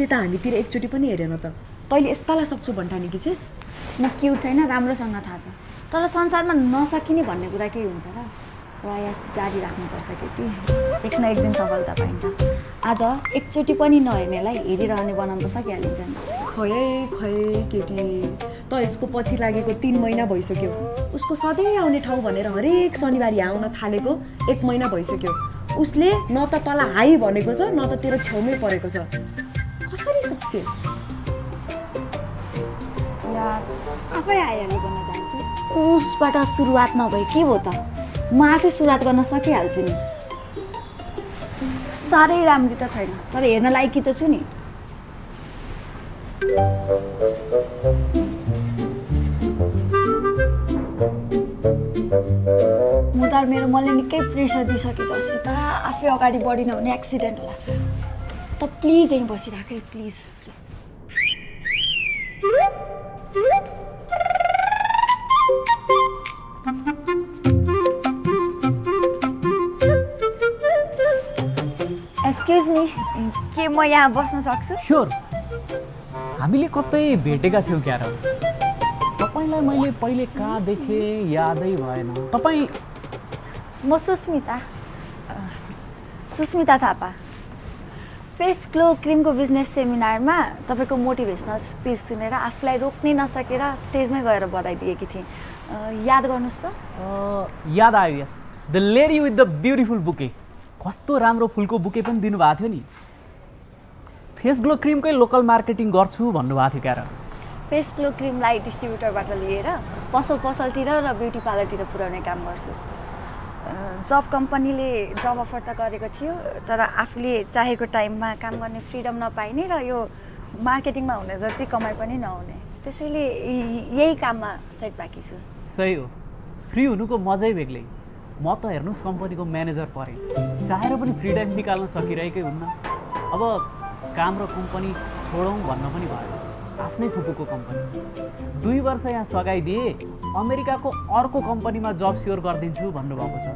उसले त हामीतिर एकचोटि पनि हेरेन त। तैँले यस्तालाई सक्छु भन्ठानेकी छेस्? म क्युट छैन राम्रोसँग थाहा छ, तर संसारमा नसकिने भन्ने कुरा केही हुन्छ र? प्रयास जारी राख्नुपर्छ केटी, एक न एक दिन सफलता पाइन्छ। आज एकचोटि पनि नहेर्नेलाई हेरिरहने बनाउन त सकिहालिन्छ नि। खै केटी, त यसको पछि लागेको 3 महिना भइसक्यो। उसको सधैँ आउने ठाउँ भनेर हरेक शनिबार यहाँ आउन थालेको 1 महिना भइसक्यो। उसले न त तँलाई हाई भनेको छ न त तेरो छेउमै परेको छ। कसरी सक्छेस्? यार आफै हाइहाल्नु गर्न चाहन्छु, उसबाट सुरुवात नभए के भयो त? म आफै सुरुवात गर्न सकिहाल्छु नि। साह्रै राम्री त छैन, तर हेर्न लायकी त छु नि। मुदार मेरो मनले निकै प्रेसर दिइसके जस्तो त, आफै अगाडि बढिन भने एक्सिडेन्ट होला। त प्लिज यहीँ बसिराख है, प्लिज। एक्सक्युज मी, के म यहाँ बस्न सक्छु? स्योर। हामीले कतै भेटेका थियौँ क्या र? तपाईँलाई मैले पहिले कहाँ देखेँ यादै भएन। तपाईँ? म सुस्मिता थापा। फेस ग्लो क्रिमको बिजनेस सेमिनारमा तपाईँको मोटिभेसनल स्पिच सुनेर आफूलाई रोक्नै नसकेर स्टेजमै गएर बधाई दिएकी थिएँ। याद गर्नुहोस् त? याद आयो, yes. The lady with the beautiful bouquet. कस्तो राम्रो फुलको बुके पनि दिनुभएको थियो नि। फेस ग्लो क्रिमकै लोकल मार्केटिङ गर्छु भन्नुभएको थियो क्या र? फेस ग्लो क्रिमलाई डिस्ट्रिब्युटरबाट लिएर पसलतिर र ब्युटी पार्लरतिर पुर्याउने काम गर्छु। जब कम्पनीले जब अफर त गरेको थियो, तर आफूले चाहेको टाइममा काम गर्ने फ्रिडम नपाइने र यो मार्केटिङमा हुने जति कमाइ पनि नहुने, त्यसैले यही काममा सेट बाँकी छु। सही हो, फ्री हुनुको मजै बेग्लै। म त हेर्नुहोस् कम्पनीको म्यानेजर परेँ, चाहेर पनि फ्री टाइम निकाल्न सकिरहेकै हुन्न। अब काम र कम्पनी छोडौँ भन्न पनि भयो। आफ्नै फुपूको कम्पनी 2 वर्ष यहाँ सघाइदिए, अमेरिकाको अर्को कम्पनीमा जब स्योर गरिदिन्छु भन्नुभएको छ।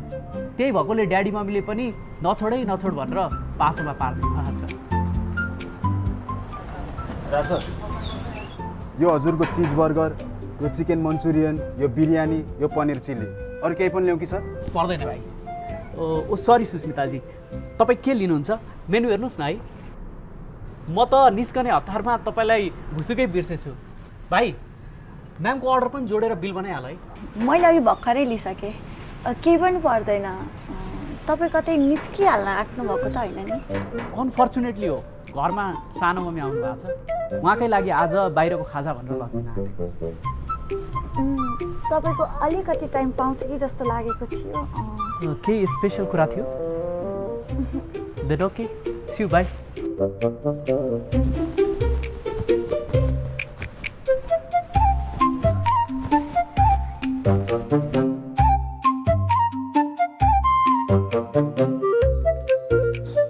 त्यही भएकोले ड्याडी मम्मीले पनि नछोड भनेर पासोमा पार्नु भएको छ। रासर, यो हजुरको चिज बर्गर, यो चिकन मन्चुरियन, यो बिरयानी, यो पनिर चिल्ली, अरू केही पनि ल्याउँ कि सर? पर्दैन भाइ। सरी सुस्मिताजी, तपाईँ के लिनुहुन्छ? मेनु हेर्नुहोस् न है। म त निस्कने हतारमा तपाईँलाई घुसुकै बिर्सेछु। भाइ, म्यामको अर्डर पनि जोडेर बिल बनाइहाल है। मैले अघि भर्खरै लिइसकेँ, केही पनि पर्दैन। तपाईँ कतै निस्किहाल्न आँट्नु भएको त होइन नि? अनफर्चुनेटली हो, घरमा सानो मम्मी आउनु भएको छ, उहाँकै लागि आज बाहिरको खाजा भनेर लगिन आँटेको। तपाईँको अलिकति टाइम पाउँछ कि जस्तो लागेको थियो। केही स्पेसल कुरा थियो? That okay, see you bye.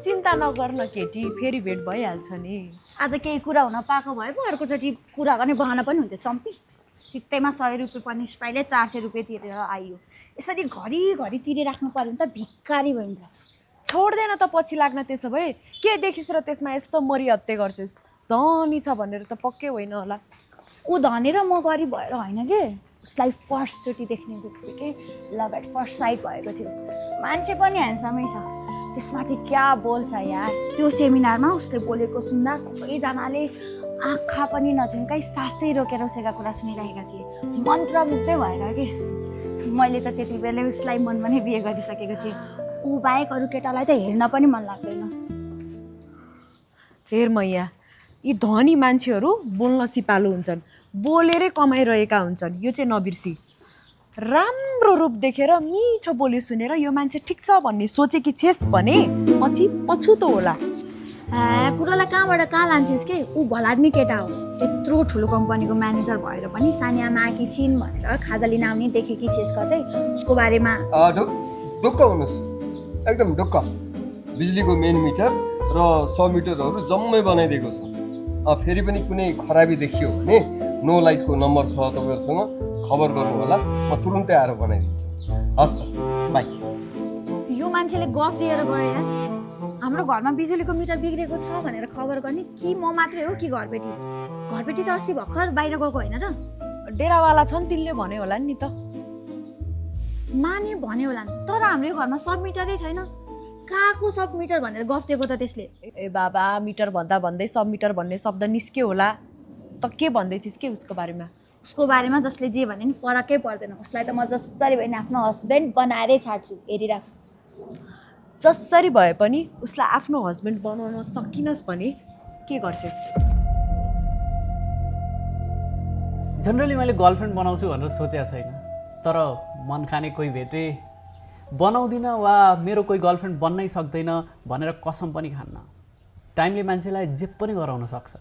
चिन्ता नगर्न केटी, फेरि भेट भइहाल्छ नि। आज केही कुरा हुन पाएको भए पो अर्कोचोटि कुरा गर्ने बहाना पनि हुन्थ्यो। चम्पी सित्तैमा 100 रुपियाँ पनि स्पाइले 400 रुपियाँ तिरेर आइयो। यसरी घरिघरि तिरिराख्नु पर्यो भने त भिक्कारी भइन्छ। छोड्दैन त पछि लाग्न। त्यसो भए के देखिस् र त्यसमा यस्तो मरिहत्ते गर्छेस्? धनी छ भनेर त पक्कै होइन होला। ऊ धनी र म गरिब भएर होइन के, उसलाई फर्स्टचोटि देख्ने बित्तिकै लभ एट फर्स्ट साइट भएको थियो। मान्छे पनि ह्यान्डसमै छ, त्यसमाथि क्या बोल्छ यार। त्यो सेमिनारमा उसले बोलेको सुन्दा सबैजनाले आँखा पनि नझिम्काइ सासै रोकेर उसैका कुरा सुनिरहेका थिए। मन्त्रमुग्धै भएर कि मैले त त्यति बेलै उसलाई मनमा नै बिहे गरिसकेको थिएँ। ऊ बाहेक अरू केटालाई त हेर्न पनि मन लाग्दैन। हेर मैया, यी धनी मान्छेहरू बोल्न सिपालु हुन्छन्, बोलेरै कमाइरहेका हुन्छन्। यो चाहिँ नबिर्सी। राम्रो रूप देखेर मिठो बोली सुनेर यो मान्छे ठिक छ भन्ने सोचेकी छेस् भने पछि पछुतो होला। कुरालाई कहाँबाट कहाँ लान्छेस् के? ऊ भलाद्मी केटा हो। त्यत्रो ठुलो कम्पनीको म्यानेजर भएर पनि सानिया माकी छिन् भनेर खाजा लिन आउने देखेकी छेस् कतै? उसको बारेमा ढुक्क हुनुहोस्, एकदम ढुक्क। बिजुलीको मेन मिटर र 100 मिटरहरू जम्मै बनाइदिएको छ। फेरि पनि कुनै खराबी देखियो भने नो लाइटको नम्बर छ तपाईँहरूसँग, खबर गर्नु होला, म तुरुन्तै आएर बनाइदिन्छु। हस् त, बाई। यो मान्छेले गफ दिएर गयो यार। हाम्रो घरमा बिजुलीको मिटर बिग्रेको छ भनेर खबर गर्ने कि म मात्रै हो कि घरबेटी? घरबेटी त अस्ति भर्खर बाहिर गएको होइन र? डेरावाला छन् तिनले भन्यो होला नि त। माने भन्यो होला तर हाम्रो घरमा सब मिटरै छैन। कहाँको सब मिटर भनेर गफ दिएको त त्यसले? ए बाबा, मिटर भन्दा भन्दै सब मिटर भन्ने शब्द निस्क्यो होला। त के भन्दै थिइस् के उसको बारेमा? उसको बारेमा जसले जे भने नि फरकै पर्दैन। उसलाई त म जसरी भए नि आफ्नो हस्बेन्ड बनाएरै छाड्छु। हेरिराख। जसरी भए पनि उसलाई आफ्नो हस्बेन्ड बनाउन सकिनस् भने के गर्छस्? जनरली मैले गर्लफ्रेन्ड बनाउँछु भनेर सोचेको छैन, तर मन खाने कोही भेटे बनाउँदिनँ वा मेरो कोही गर्लफ्रेन्ड बन्नै सक्दैन भनेर कसम पनि खान्न। टाइमले मान्छेलाई जे पनि गराउन सक्छ।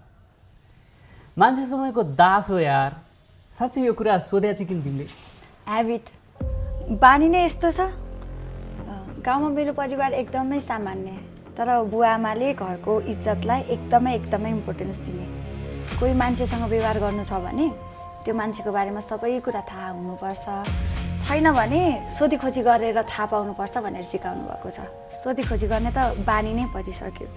मान्छे समयको दास हो यार। साँच्चै यो कुरा सोधेको चाहिँ किन तिमीले? ह्याबिट, बानी नै यस्तो छ। गाउँमा मेरो परिवार एकदमै सामान्य, तर बुवा आमाले घरको इज्जतलाई एकदमै इम्पोर्टेन्स दिने। कोही मान्छेसँग व्यवहार गर्नु छ भने त्यो मान्छेको बारेमा सबै कुरा थाहा हुनुपर्छ, छैन भने सोधीखोजी गरेर थाहा पाउनुपर्छ भनेर सिकाउनु भएको छ। सोधीखोजी गर्ने त बानी नै परिसक्यो।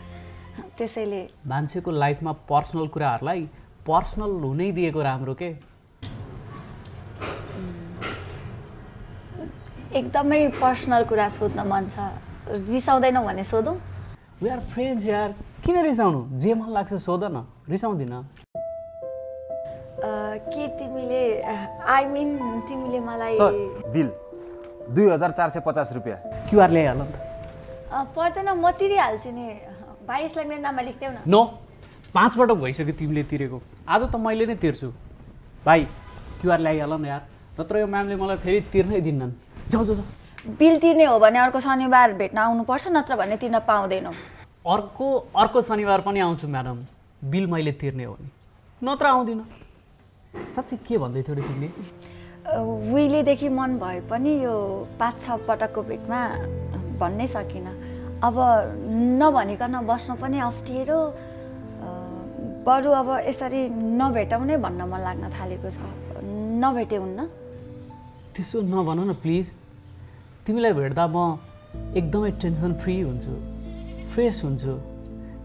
त्यसैले मान्छेको लाइफमा पर्सनल कुराहरूलाई पर्सनल हुनै दिएको राम्रो के। एकदमै पर्सनल कुरा सोध्न मन छ। रिसाउँदैनौ भने सोधौँ? वी आर फ्रेन्ड्स यार, किन रिसाउनु? जे मन लाग्छ सोध न, रिसाउँदिन। के तिमीले तिमीले मलाई सर, बिल 2450 रुपियाँ। क्युआर ल्याइहाल नि त। पर्दैन, म तिरिहाल्छु नि। भाइ यसलाई मेरो नाममा लेख्देऊ न। नो, 5 पटक भइसक्यो तिमीले तिरेको। आज त मैले नै तिर्छु। भाइ क्युआर ल्याइहाल न यार, नत्र यो म्यामले मलाई फेरि तिर्नै दिन्नन्। जाऊ जाऊ जाऊ। बिल तिर्ने हो भने अर्को शनिबार भेट्न आउनुपर्छ, नत्र भने तिर्न पाउँदैनौ। अर्को शनिबार पनि आउँछु म्याडम, बिल मैले तिर्ने हो भने, नत्र आउँदिनँ। साँच्चै के भन्दै थियौ र तिमीले? उहिलेदेखि मन भए पनि यो 5-6 पटकको भेटमा भन्नै सकिनँ। अब नभनिकन बस्न पनि अप्ठ्यारो, बरु अब यसरी नभेटौँ नै भन्न मन लाग्न थालेको छ। नभेटे हुन्न? त्यसो नभन न प्लिज। तिमीलाई भेट्दा म एकदमै टेन्सन फ्री हुन्छु, फ्रेस हुन्छु।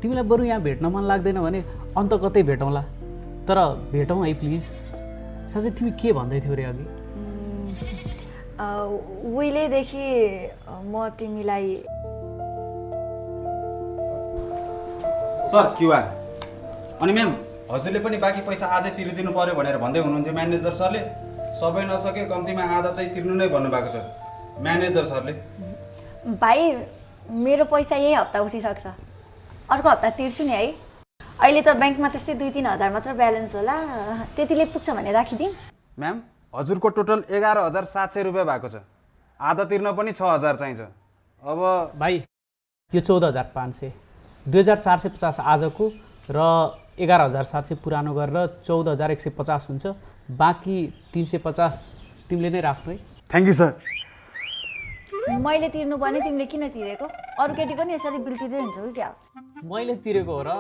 तिमीलाई बरु यहाँ भेट्न मन लाग्दैन भने अन्त कतै भेटौँला, तर भेटौँ है प्लिज। साँच्चै तिमी के भन्दै थियौ रे अघि? उहिलेदेखि म तिमीलाई सर, क्युआर। अनि म्याम, हजुरले पनि बाँकी पैसा आजै तिरिदिनु पर्यो भनेर भन्दै हुनुहुन्थ्यो म्यानेजर सरले। सबै नसके कम्तीमा आधा चाहिँ तिर्नु नै भन्नुभएको छ म्यानेजर सरले। भाइ, मेरो पैसा यही हप्ता उठिसक्छ, अर्को हप्ता तिर्छु नि है। अहिले त ब्याङ्कमा त्यस्तै 2-3 हजार मात्र ब्यालेन्स होला, त्यतिले पुग्छ भने राखिदिउँ। म्याम, हजुरको टोटल 11,700 रुपियाँ भएको छ। आधा तिर्न पनि 6,000 चाहिन्छ। अब भाइ यो 14,500, 2,450 आजको र 11,700 पुरानो गरेर 14,150 हुन्छ। बाँकी 350 तिमीले नै राख्नु है। Thank you sir. मैले तिर्नु पर्ने तिमीले किन तिरेको? अरू केटीको नि यसरी बिल तिर्दै हुन्छ कि क्या? मैले तिरेको हो र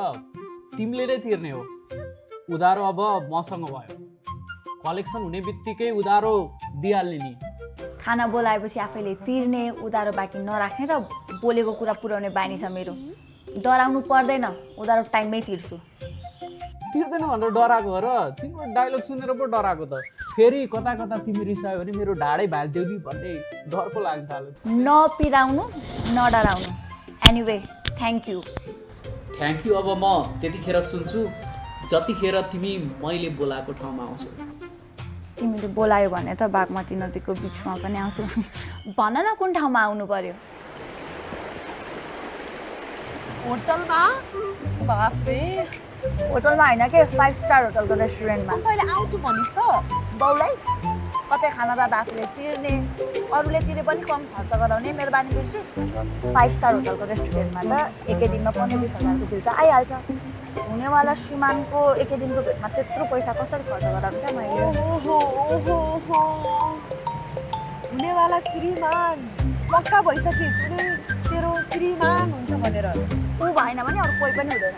तिमीले नै तिर्ने हो। उधारो अब मसँग भयो, कलेक्सन हुने बित्तिकै उधारो दिइहाल्ने नि। खाना बोलाएपछि आफैले तिर्ने, उधारो बाँकी नराख्ने र बोलेको कुरा पुर्याउने बानी छ मेरो। डराउनु पर्दैन, उधारो टाइममै तिर्छु। तिर्दैन भनेर डराएको हो र? तिम्रो डायलग सुनेर पो डराएको त। फेरि कता कता तिमी रिसायो भने मेरो ढाडै भाल्थ्यौ नि भन्ने डर पो लाग्न थाल्यो। नपिराउनु, नडराउनु। Anyway, thank you. Thank you. अब म त्यतिखेर सुन्छु जतिखेर तिमी मैले बोलाएको ठाउँमा आउँछौ। तिमीले बोलायो भने त बागमती नदीको बिचमा पनि आउँछु। भन न कुन ठाउँमा आउनु पर्यो? होटलमा? बाफे, होटलमा होइन के, 5 स्टार होटलको रेस्टुरेन्टमा। कहिले आउँछु भनिस् त? बाउलाई कतै खाना जाँदा आफूले तिर्ने, अरूले तिरे पनि कम खर्च गराउने, मेरो बानी बिर्सिस्? 5 स्टार होटलको रेस्टुरेन्टमा त एकै दिनमा 15-20 हजारको बिल त आइहाल्छ। हुनेवाला श्रीमानको एकै दिनको भेटमा त्यत्रो पैसा कसरी खर्च गराउनु क्या मैले? हुनेवाला श्रीमान पक्का भइसकिस्, तेरो श्रीमान हुन्छ भनेर। ऊ भएन भने अरू कोही पनि हुँदैन।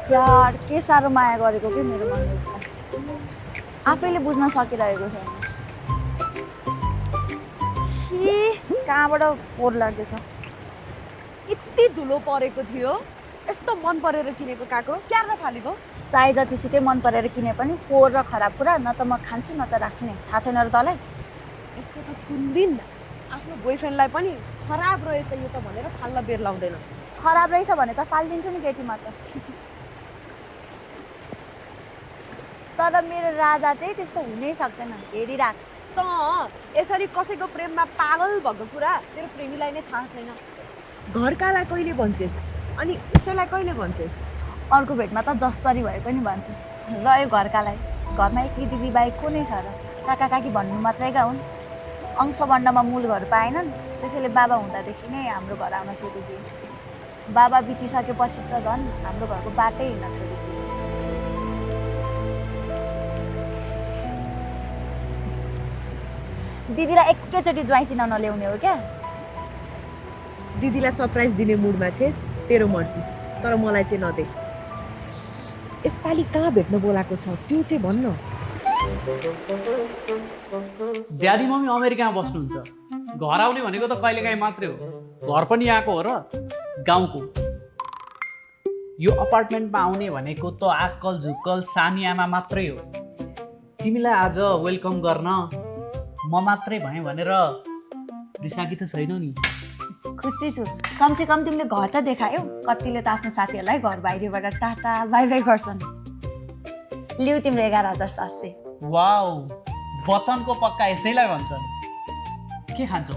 यार, के साह्रो माया गरेको कि मेरो मनले उसलाई, आफैले बुझ्न सकिरहेको छैन। कहाँबाट फोहोर लागेछ। यति धुलो परेको थियो, यस्तो मन परेर किनेको काँक्रो क्यार्न फालेको। चाहे जतिसुकै मन परेर किने पनि फोहोर र खराब कुरा न त म खान्छु न त राख्छु नि, थाहा छैन र तँलाई? यस्तो त कुन दिन आफ्नो बोयफ्रेन्डलाई पनि खराब रहेछ यो त भनेर फाल्न बेर लाउँदैन। खराब रहेछ भने त फालिदिन्छु नि केटी म त। तर मेरो राजा चाहिँ त्यस्तो हुनै सक्दैन, हेरिराख। त यसरी कसैको प्रेममा पागल भएको कुरा तेरो प्रेमीलाई नै थाहा छैन। घरकालाई कहिले भन्छेस् अनि उसैलाई कहिले भन्छेस्? अर्को भेटमा त जसरी भए पनि भन्छु। रह्यो घरकालाई, घरमा एक दिदी बाहेक को नै छ र? काका काकी भन्नु मात्रैका हुन्। अंशबण्डमा मूल घर पाएनन्, त्यसैले बाबा हुँदादेखि नै हाम्रो घर आउन छोडिदिए। बाबा बितिसकेपछि त झन् हाम्रो घरको बाटै हिँड्न छोडिदिए। दिदीलाई एकैचोटि ज्वाइँ चिनाउन ल्याउने हो क्या? दिदीलाई सरप्राइज दिने मुडमा छेस्, तेरो मर्जी, तर मलाई चाहिँ नदे। यसपालि कहाँ भेट्न बोलाएको छ त्यो चाहिँ भन्न। ड्याडी मम्मी अमेरिकामा बस्नुहुन्छ, घर आउने भनेको त कहिलेकाहीँ मात्रै हो। घर पनि आएको हो र गाउँको। यो अपार्टमेन्टमा आउने भनेको त आक्कल झुक्कल सानी आमा मात्रै हो। तिमीलाई आज वेलकम गर्न म मात्रै भएँ भनेर रिसाकी त छैन नि? खुसी छु, कमसेकम तिमीले घर त देखायौ। कतिले त आफ्नो साथीहरूलाई घर बाहिरबाट टाटा बाई बाई गर्छन्। लिउ तिम्रो 11,700। वाउ, वचनको पक्का यसैलाई भन्छन्। के खान्छौ?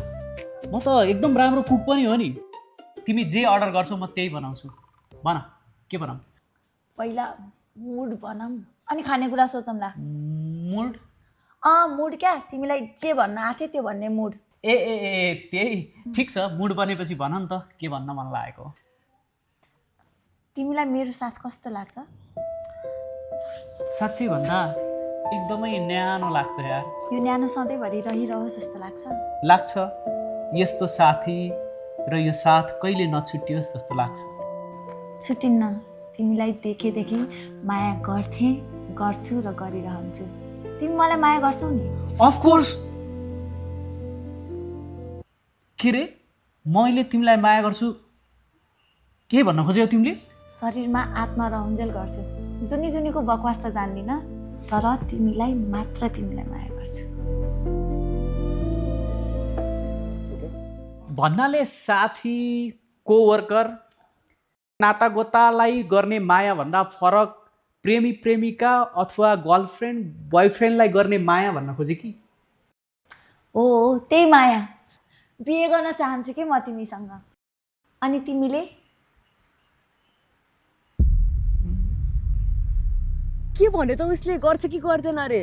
म त एकदम राम्रो कुक पनि हो नि। तिमी जे अर्डर गर्छौ म त्यही बनाउँछु। भन के बनाऊ? पहिला मुड बनाऊँ अनि खानेकुरा सोचौँला। मुड? मुड क्या? तिमीलाई जे भन्न आँट्यो त्यो भन्ने मुड। ए ए ए त्यही ठिक छ, मुड बनेपछि भन नि त के भन्न मन लागेको। तिमीलाई मेरो साथ कस्तो लाग्छ? साँच्चै भन्दा एकदमै न्यानो लाग्छ यार। यो न्यानो सधैँभरि रहिरहोस् जस्तो लाग्छ। लाग्छ यस्तो साथी र यो साथ कहिले नछुट्टियोस् जस्तो लाग्छ। छुट्टिन्न, तिमीलाई देखेदेखि माया गर्थेँ, गर्छु र गरिरहन्छु। तिमी मलाई माया गर्छौ नि? अफकोर्स। के रे, मैले तिमीलाई माया गर्छु के भन्न खोज्यौ तिमीले? शरीरमा आत्मा रहन्जेल गर्छु। जुनी जुनीको बकवास त जान्दिनँ, तर तिमीलाई मात्र तिमीलाई माया गर्छु। भन्नाले साथी, कोवर्कर, नातागोतालाई गर्ने माया भन्दा फरक प्रेमी प्रेमिका अथवा गर्लफ्रेन्ड बोयफ्रेन्डलाई गर्ने माया भन्न खोजे कि? हो, त्यही माया। बिहे गर्न चाहन्छु कि म तिमीसँग। अनि तिमीले? के भन्यो त उसले? गर्छ कि गर्दैन अरे?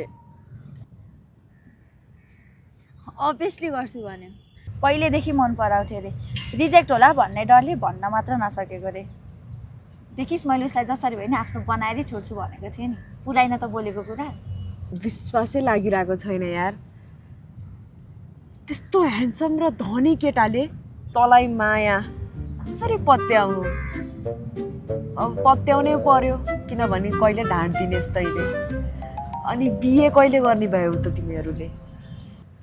अभियसली गर्छु भन्यो। पहिलेदेखि मन पराउँथ्यो अरे, रिजेक्ट होला भन्ने डरले भन्न मात्र नसकेको अरे। देखिस्, मैले उसलाई जसरी भए नि आफ्नो बनाएरै छोड्छु भनेको थिएँ नि। पुऱ्याइन त बोलेको कुरा। विश्वासै लागिरहेको छैन यार। त्यस्तो ह्यान्डसम र धनी केटाले तँलाई माया कसरी पत्याउनु? अब पत्याउनै पर्यो, किनभने कहिले ढाँट दिनेस् तैँले। अनि बिहे कहिले गर्ने भयो त तिमीहरूले?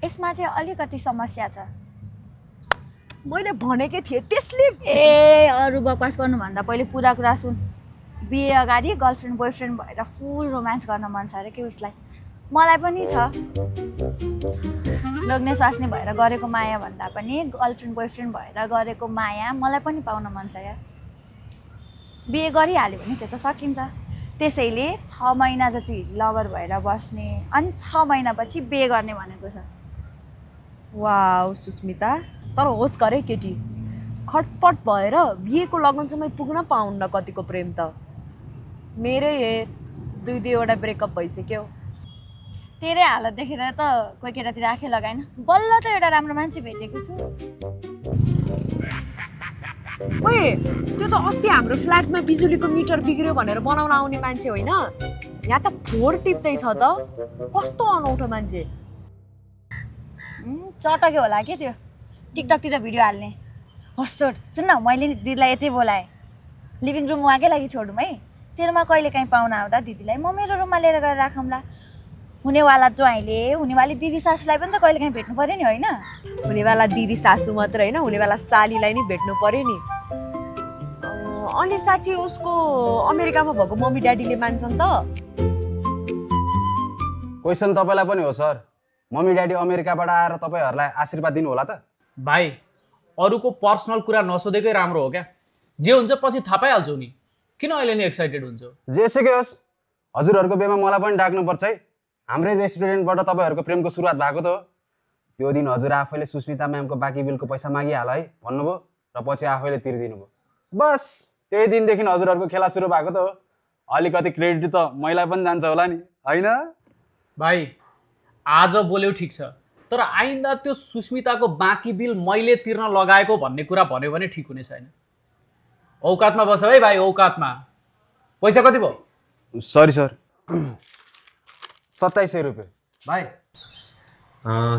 यसमा चाहिँ अलिकति समस्या छ। मैले भनेकै थिएँ त्यसले। ए, अरू बकवास गर्नुभन्दा पहिले पुरा कुरा सुन। बिहे अगाडि गर्लफ्रेन्ड बोयफ्रेन्ड भएर फुल रोमान्स गर्न मन छ अरे कि उसलाई। मलाई पनि छ। लोग्ने स्वास्नी भएर गरेको माया भन्दा पनि गर्लफ्रेन्ड बोयफ्रेन्ड भएर गरेको माया मलाई पनि पाउन मन छ यार। बिहे गरिहाल्यो भने त्यो त सकिन्छ। त्यसैले 6 महिना जति लभर भएर बस्ने अनि 6 महिनापछि बिहे गर्ने भनेको छ। वाउ सुस्मिता, तर होस् गरे केटी। खटपट भएर बिहेको लगनसम्म पुग्न पाउन्न कतिको प्रेम त। मेरै हेर, 2-2वटा ब्रेकअप भइसक्यो। तेरै हालत देखेर त कोही केटातिर आँखै लगाएन। बल्ल त एउटा राम्रो मान्छे भेटेको छु। ओए, त्यो त अस्ति हाम्रो फ्ल्याटमा बिजुलीको मिटर बिग्रियो भनेर बनाउन आउने मान्छे होइन? यहाँ त फोहोर टिप्दैछ त। कस्तो अनौठो मान्छे। चटक्यो होला के त्यो, टिकटकतिर भिडियो हाल्ने। होस् छोड, सुन न, मैले नि दिदीलाई यतै बोलाएँ। लिभिङ रुम उहाँकै लागि छोडौँ है। तेरोमा कहिले काहीँ पाहुना आउँदा दिदीलाई म मेरो रुममा लिएर गएर राखौँला। हुनेवाला ज्वाइँले हुनेवाली दिदी सासूलाई पनि त कहिले काहीँ भेट्नु पर्यो नि होइन? हुनेवाला दिदी सासू मात्र होइन, हुनेवाला सालीलाई नि भेट्नु पर्यो नि। अनि साँच्ची उसको अमेरिकामा भएको मम्मी ड्याडीले मान्छन् त? क्वेसन तपाईँलाई पनि हो सर, मम्मी ड्याडी अमेरिकाबाट आएर तपाईँहरूलाई आशीर्वाद दिनु होला त? भाइ अरूको पर्सनल कुरा नसोधेकै राम्रो हो क्या। जे हुन्छ पछि थाहा पाइहाल्छौ नि, किन अहिले नि एक्साइटेड हुन्छौ? जेसुकै होस्, हजुरहरूको बेमा मलाई पनि डाक्नुपर्छ है। हाम्रै रेस्टुरेन्टबाट तपाईँहरूको प्रेमको सुरुवात भएको त हो। त्यो दिन हजुर आफैले सुस्मिता म्यामको बाँकी बिलको पैसा मागिहाल है भन्नुभयो र पछि आफैले तिर्दिनु भयो। बस त्यही दिनदेखि हजुरहरूको खेला सुरु भएको त हो। अलिकति क्रेडिट त मैलाई पनि जान्छ होला नि, होइन? भाइ आज बोल्यौ ठिक छ, तर आइन्दा त्यो सुस्मिताको बाँकी बिल मैले तिर्न लगाएको भन्ने कुरा भन्यो भने ठिक हुने छैन। औकातमा बस है भाइ, औकातमा। पैसा कति भयो? सरी सर, 2700 रुपियाँ। भाइ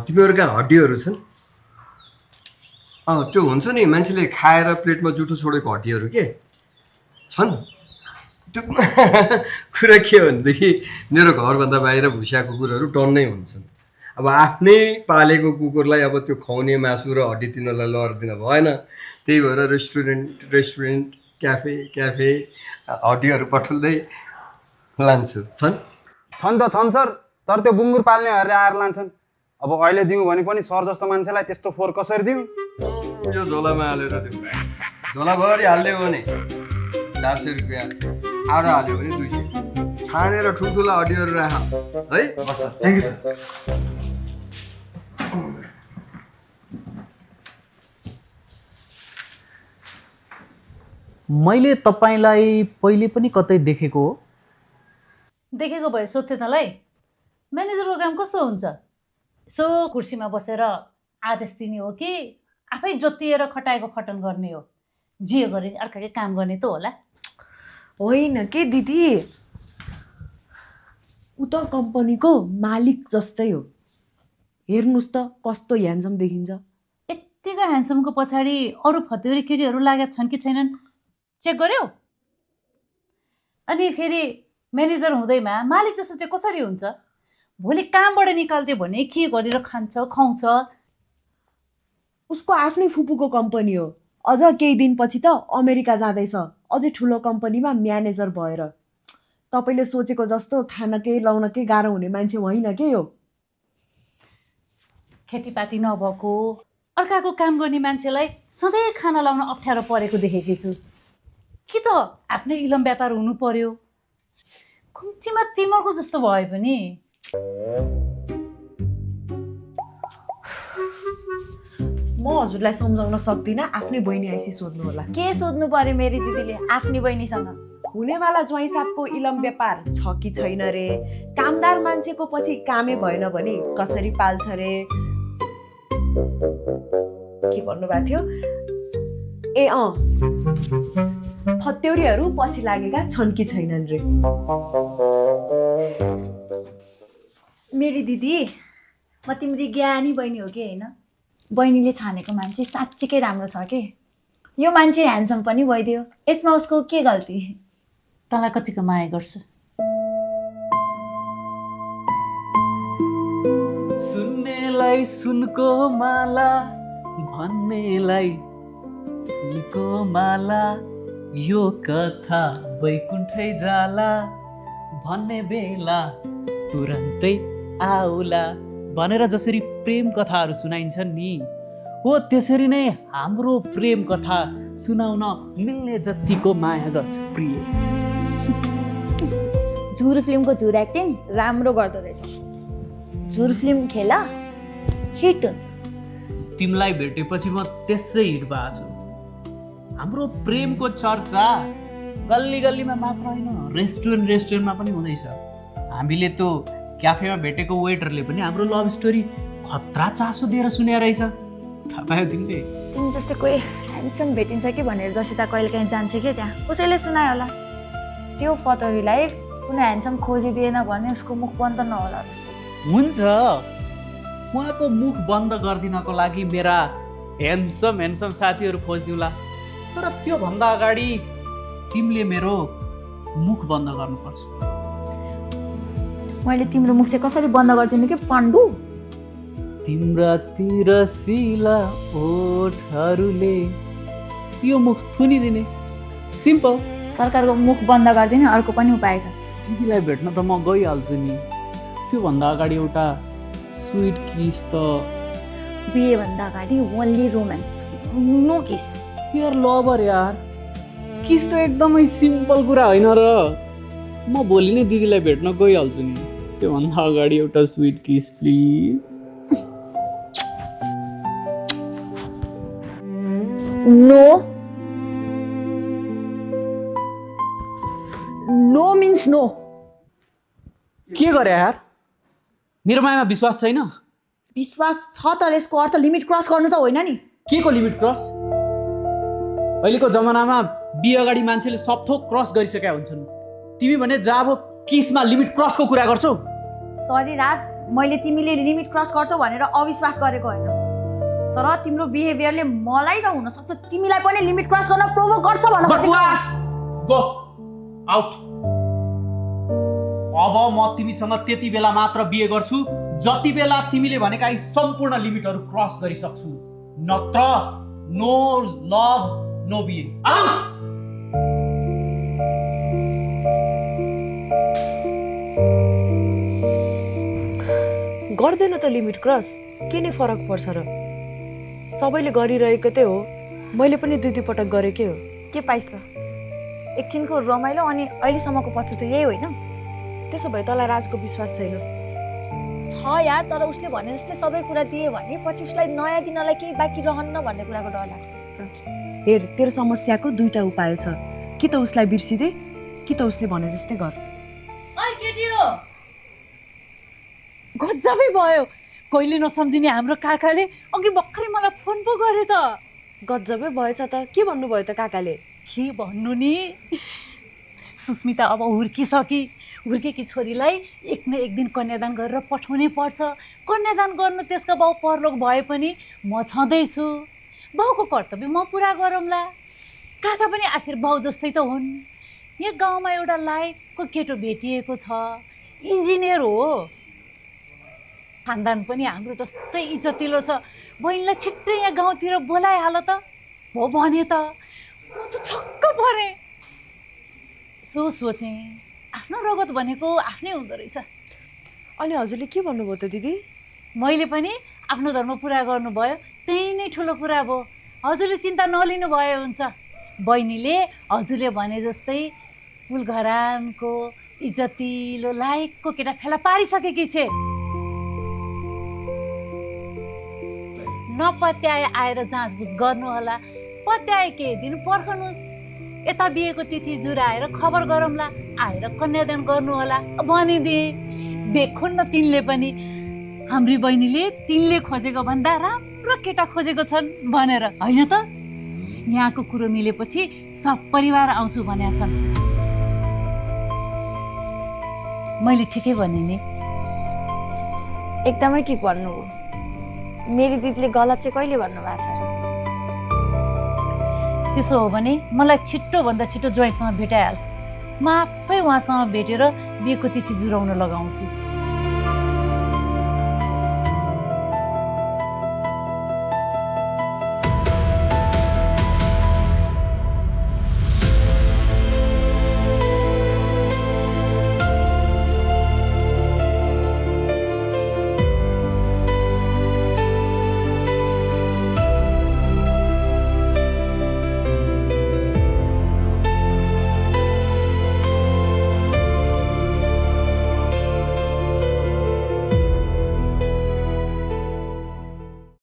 तिमीहरूका हड्डीहरू छन्? त्यो हुन्छ नि मान्छेले खाएर प्लेटमा जुठो छोडेको हड्डीहरू के छन्? त्यो कुरा के हो भनेदेखि मेरो घरभन्दा बाहिर भुसिया कुकुरहरू टन्नै हुन्छन्। अब आफ्नै पालेको कुकुरलाई अब त्यो खुवाउने मासु र हड्डी तिनीहरूलाई लगिदिन भएन। त्यही भएर रेस्टुरेन्ट क्याफे हड्डीहरू पठाउँदै लान्छु। छन् त छन् सर, तर त्यो बुङ्गुर पाल्नेहरूले आएर लान्छन्। अब अहिले दिउँ भने पनि सर जस्तो मान्छेलाई त्यस्तो फोहोर कसरी दिउँ? यो झोलामा हालेर दिउँ। झोलाभरि हाल्ने हो भने 400 रुपियाँ, आधा हाल्यो भने 200। छानेर ठुल्ठुला हड्डीहरू राख है। बस, थ्याङ्क यू सर। मैले तपाईँलाई पहिले पनि कतै देखेको हो? देखेको भए सोध्थे तँलाई। म्यानेजरको काम कस्तो हुन्छ? सो कुर्सीमा बसेर आदेश दिने हो कि आफै जोतिएर खटाएको खटन गर्ने हो? जे गरे अर्काकै काम गर्ने त होला। होइन के दिदी, ऊ त कम्पनीको मालिक जस्तै हो। हेर्नुहोस् त कस्तो ह्यान्डसम देखिन्छ। यत्तिको ह्यान्डसमको पछाडि अरू फत्योरी केटीहरू लागेका छन् कि छैनन् चेक गर्यौ? अनि फेरि म्यानेजर हुँदैमा मालिक जस्तो चाहिँ कसरी हुन्छ? भोलि कामबाट निकाल्दियो भने के गरेर खान्छ खुवाउँछ? उसको आफ्नै फुपूको कम्पनी हो। अझ केही दिनपछि त अमेरिका जाँदैछ, अझै ठुलो कम्पनीमा म्यानेजर भएर। तपाईँले सोचेको जस्तो खानकै लाउनकै गाह्रो हुने मान्छे होइन के हो। खेतीपाती नभएको अर्काको काम गर्ने मान्छेलाई सधैँ खाना लाउन अप्ठ्यारो परेको देखेकी छु। कि त आफ्नै इलम व्यापार हुनु पर्यो? कम्तीमा तिमीहरूको जस्तो भए पनि। म हजुरलाई सम्झाउन सक्दिनँ, आफ्नै बहिनी आइसी सोध्नु होला। के सोध्नु पर्यो मेरी दिदीले आफ्नी बहिनीसँग? हुनेवाला ज्वाइँ साहबको इलम व्यापार छ कि छैन रे, कामदार मान्छेको पछि कामै भएन भने कसरी पाल्छ रे, के भन्नुभएको थियो? ए फत्यौरीहरू पछि लागेका छन् कि छैनन् रे। मेरी दिदी, म तिम्री ज्ञानी बहिनी हो कि होइन? बहिनीले छानेको मान्छे साँच्चीकै राम्रो छ के। यो मान्छे ह्यान्डसम पनि भइदियो, यसमा उसको के गल्ती? तँलाई कतिको माया गर्छु। सुन्नेलाई सुनको माला, भन्नेलाई फुलको माला, यो कथा वैकुण्ठै जाला, भन्ने बेला तुरन्तै आउला भनेर जसरी प्रेम कथाहरू सुनाइन्छन् नि, हो त्यसरी नै हाम्रो प्रेम कथा सुनाउन मिल्ने जतिको माया गर्छ प्रिय। झुर फिल्मको झुर एक्टिङ राम्रो गर्दो रहेछ। झुर फिल्म खेल हिट हुन्छ। तिमीलाई भेटेपछि म त्यसै हिट भएको छु। हाम्रो प्रेमको चर्चा गल्ली गल्लीमा मात्र होइन, रेस्टुरेन्टमा पनि हुँदैछ। हामीले त्यो क्याफेमा भेटेको वेटरले पनि हाम्रो लभ स्टोरी खतरा चासो दिएर सुने रहेछ। थाहा पायो तिमीले? तिमी जस्तै कोही ह्यान्डसम भेटिन्छ कि भनेर जसिता कहिले काहीँ जान्छ कि त्यहाँ कसैले सुनायो होला। त्यो फतरीलाई कुनै ह्यान्डसम खोजिदिएन भने उसको मुख बन्द नहोला जस्तो छ। हुन्छ, उहाँको मुख बन्द गरिदिनको लागि मेरा ह्यान्डसम साथीहरू खोजिदिउँला, तर त्योभन्दा अगाडि तिमीले मेरो मुख बन्द गर्नुपर्छ। मैले तिम्रो मुख चाहिँ कसरी बन्द गरिदिनु के पाण्डु? तिम्रा तिरसिला ओठहरूले यो मुख थुनिदिने, सिम्पल। सरकारको मुख बन्द गरिदिने अर्को पनि उपाय छ। दिदीलाई भेट्न त म गइहाल्छु नि, त्योभन्दा अगाडि एउटा स्विट किस त। बिहेभन्दा अगाडि ओन्ली रोमान्स, नो किस। यार लभर यार, किस त एकदमै सिम्पल कुरा होइन र। म भोलि नै दिदीलाई भेट्न गइहाल्छु नि, त्योभन्दा अगाडि एउटा sweet kiss please. No no means no. के गरे यार, मेरो मायामा विश्वास छैन? विश्वास छ तर यसको अर्थ लिमिट क्रस गर्नु त होइन नि। के को लिमिट क्रस? अहिलेको जमानामा बिहे अगाडि मान्छेले सब थोक क्रस गरिसकेका हुन्छन्, तिमी भने जब किसमा लिमिट क्रसको कुरा गर्छौ। सरी राज, मैले तिमीले लिमिट क्रस गर्छौ भनेर अविश्वास गरेको होइन, तर तिम्रो बिहेभियरले मलाई र हुनसक्छ तिमीलाई पनि लिमिट क्रस गर्न प्रोभोक गर्छ भन्न खोजेको। Go out. अब म तिमीसँग त्यति बेला मात्र बिहे गर्छु जति बेला तिमीले भनेका यी सम्पूर्ण लिमिटहरू क्रस गरिसक्छु, नत्र नो लभ नो बिहे। गर्दैन त लिमिट क्रस, के नै फरक पर्छ र? सबैले गरिरहेको त हो, मैले पनि दुई पटक गरेकै हो। के पाइस् त? एकछिनको रमाइलो अनि अहिलेसम्मको पछि त यही होइन? त्यसो भए तँलाई राजको विश्वास छैन? छ यार, तर उसले भने जस्तै सबै कुरा दिए भने पछि उसलाई नयाँ दिनलाई केही बाँकी रहन्न भन्ने कुराको डर लाग्छ। हेर, तेरो समस्याको दुईटा उपाय छ, कि त उसलाई बिर्सिदे कि त उसले भने जस्तै गर। गजबै भयो, कहिले नसम्झिने हाम्रो काकाले अघि भर्खरै मलाई फोन पो गरे त। गजबै भएछ त, के भन्नुभयो त काकाले? के भन्नु नि, सुस्मिता अब हुर्केकी छोरीलाई एक न एक दिन कन्यादान गरेर पठाउनै पर्छ। कन्यादान गर्नु त्यसको बाउ परलोक भए पनि म छँदैछु, बाउको कर्तव्य म पुरा गरौँला। काका पनि आखिर बाउ जस्तै त हुन्। यहाँ गाउँमा एउटा लायकको केटो भेटिएको छ, इन्जिनियर हो, खानदान पनि हाम्रो जस्तै इज्जतिलो छ। बहिनीलाई छिट्टै यहाँ गाउँतिर बोलाइहाल त। हो भने त म त छक्क परेँ। सोचेँ आफ्नो रगत भनेको आफ्नै हुँदो रहेछ। अनि हजुरले के भन्नुभयो त दिदी? मैले पनि आफ्नो धर्म पुरा गर्नुभयो, त्यही नै ठुलो कुरा भयो। हजुरले चिन्ता नलिनु भए हुन्छ। बहिनीले हजुरले भने जस्तै कुलघरानको इज्जतिलो लायकको केटा फेला पारिसकेकी छे। नपत्याए आएर जाँचबुझ गर्नु होला, पत्याए केही दिन पर्खनुहोस्, यता बिहेको तिथि जुराएर खबर गरौँला, आएर कन्यादान गर्नु होला भनिदिए। देखुन् न तिनले पनि हाम्री बहिनीले तिनले खोजेको भन्दा राम्रो केटा खोजेको छन् भनेर, होइन त? यहाँको कुरो मिलेपछि सब परिवार आउँछु भनेका छन्। मैले ठिकै भने नि? एकदमै ठिक भन्नुभयो। मेरी दिदीले गलत चाहिँ कहिले भन्नुभएको छ र? त्यसो हो भने मलाई छिट्टोभन्दा छिट्टो ज्वाइँसँग भेटाइहाल, म आफै उहाँसँग भेटेर बिहेको तिथि जुराउन लगाउँछु।